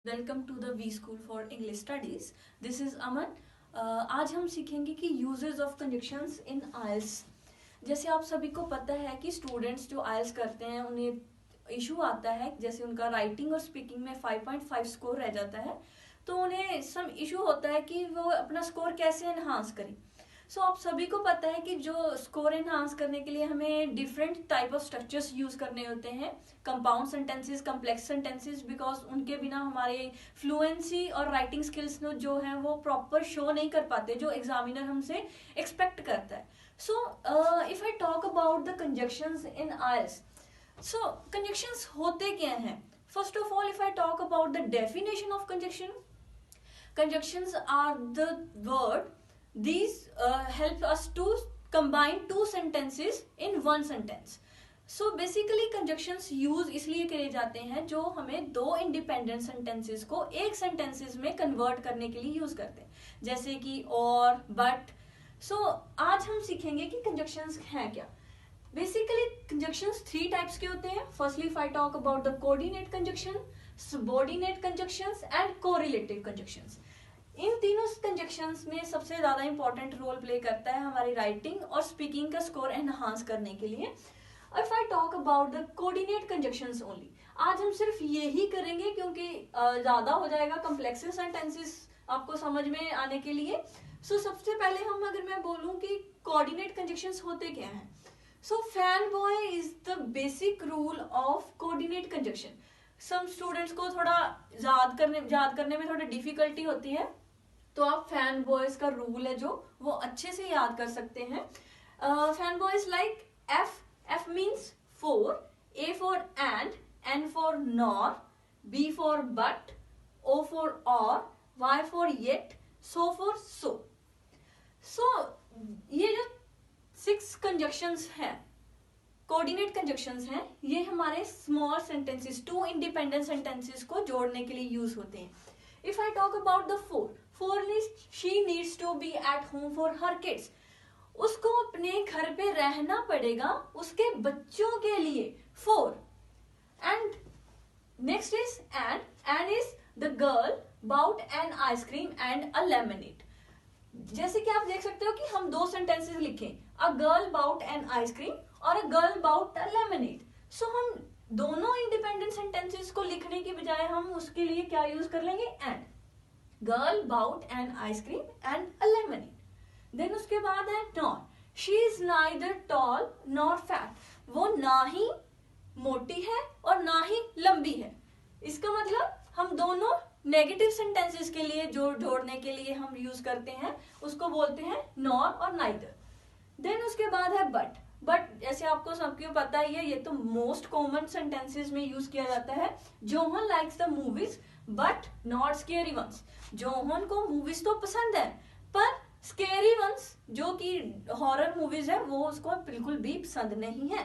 Welcome to the V school for English studies. This is Aman. आज हम सीखेंगे कि uses of conjunctions in IELTS. जैसे आप सभी को पता है कि स्टूडेंट्स जो आइल्स करते हैं उन्हें इशू आता है, जैसे उनका राइटिंग और स्पीकिंग में 5.5 स्कोर रह जाता है, तो उन्हें सम इशू होता है कि वो अपना स्कोर कैसे एनहांस करें। सो आप सभी को पता है कि जो स्कोर एनहांस करने के लिए हमें different type of structures use करने होते हैं, compound sentences, complex sentences, because उनके बिना हमारे फ्लुएंसी और राइटिंग स्किल्स जो है वो प्रॉपर शो नहीं कर पाते, जो एग्जामिनर हमसे एक्सपेक्ट करता है। So if I talk about the conjunctions in IELTS, so conjunctions होते क्या हैं? First of all, if I talk about the definition of conjunction, conjunctions are the word these help us to combine two sentences in one sentence. So basically conjunctions use इसलिए करे जाते हैं जो हमें दो इंडिपेंडेंट सेंटेंसेस को एक sentences में कन्वर्ट करने के लिए यूज करते हैं, जैसे कि और, बट। सो आज हम सीखेंगे कि कंजक्शंस हैं क्या। बेसिकली कंजक्शंस थ्री टाइप्स के होते हैं। Firstly if I talk about the coordinate conjunction, subordinate conjunctions and correlative conjunctions. इन तीनों कंजक्शंस में सबसे ज्यादा इंपॉर्टेंट रोल प्ले करता है हमारी राइटिंग और स्पीकिंग का स्कोर एनहांस करने के लिए। If I talk about the coordinate conjunctions only, आज हम सिर्फ यही करेंगे क्योंकि ज्यादा हो जाएगा कॉम्प्लेक्स सेंटेंसेस आपको समझ में आने के लिए। सो सबसे पहले हम अगर मैं बोलूं कि कोऑर्डिनेट कंजक्शंस होते क्या हैं, so fan boy is the basic rule of coordinate conjunction. Some students को थोड़ा याद करने में थोड़ा डिफिकल्टी होती है, तो आप फैन बॉयज का रूल है जो वो अच्छे से याद कर सकते हैं। Fan boys like F means for, A for and, N for nor, B for but, O for or, Y for yet, so for so. So ये जो 6 कंजक्शंस हैं, कोऑर्डिनेट कंजक्शंस हैं, ये हमारे स्मॉल सेंटेंसेस, 2 इंडिपेंडेंट सेंटेंसेस को जोड़ने के लिए यूज होते हैं। If I talk about the four she needs to be at home for her kids. उसको अपने घर पे रहना पड़ेगा उसके बच्चों के लिए, for. And next is and is the girl bought an ice cream and a lemonade. जैसे कि आप देख सकते हो कि हम 2 सेंटेंसेस लिखे, a girl bought an ice cream और a girl bought a lemonade. सो हम दोनों इंडिपेंडेंट सेंटेंसेस को लिखने की बजाय हम उसके लिए क्या यूज कर लेंगे, and. Girl bought an ice cream and a lemonade. Then उसके बाद है nor, she is neither tall nor fat. वो ना ही मोटी है और ना ही लंबी है। इसका मतलब हम दोनों नेगेटिव सेंटेंसेस के लिए जो जोड़ने के लिए हम यूज करते हैं उसको बोलते हैं नॉर और नाइदर। देन उसके बाद है बट जैसे आपको सबको पता ही है, ये तो मोस्ट कॉमन सेंटेंसेस में यूज किया जाता है। John likes the movies but not scary ones. John को मूवीज तो पसंद है पर स्केरी वंस जो कि हॉरर मूवीज है वो उसको बिल्कुल भी पसंद नहीं है।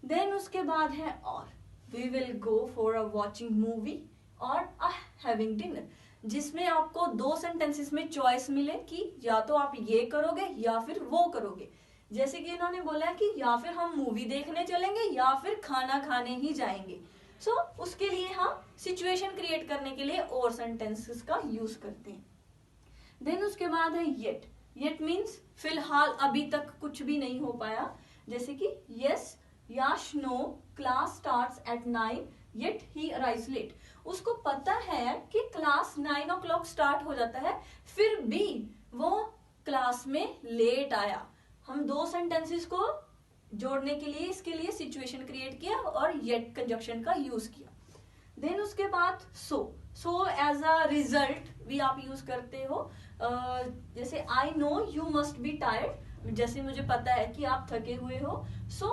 देन उसके बाद है or, we will go for a watching movie or a having dinner, जिसमें आपको 2 सेंटेंसेस में चॉइस मिले कि या तो आप ये करोगे या फिर वो करोगे। जैसे कि इन्होंने बोला है कि या फिर हम मूवी देखने चलेंगे या फिर खाना खाने ही जाएंगे। सो उसके लिए हम सिचुएशन क्रिएट करने के लिए और सेंटेंसेस का यूज करते हैं। देन उसके बाद है येट मीन्स फिलहाल अभी तक कुछ भी नहीं हो पाया। जैसे कि yes Yash knows class starts at 9 yet he arrives late. उसको पता है कि क्लास 9 o'clock स्टार्ट हो जाता है, फिर भी वो क्लास में लेट आया। हम 2 सेंटेंसेस को जोड़ने के लिए इसके लिए सिचुएशन क्रिएट किया और येट कंजक्शन का यूज किया। देन उसके बाद सो एज अ रिजल्ट भी आप यूज करते हो। जैसे I know you must be tired, जैसे मुझे पता है कि आप थके हुए हो। So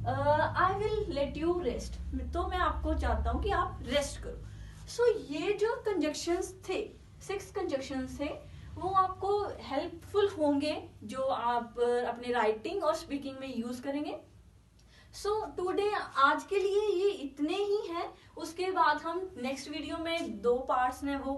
I will let you rest, तो मैं आपको चाहता हूं कि आप रेस्ट करो। सो ये जो कंजक्शंस थे, 6 कंजक्शंस थे, वो आपको हेल्पफुल होंगे जो आप अपने राइटिंग और स्पीकिंग में यूज करेंगे। सो टुडे आज के लिए ये इतने ही हैं। उसके बाद हम नेक्स्ट वीडियो में 2 पार्ट्स में वो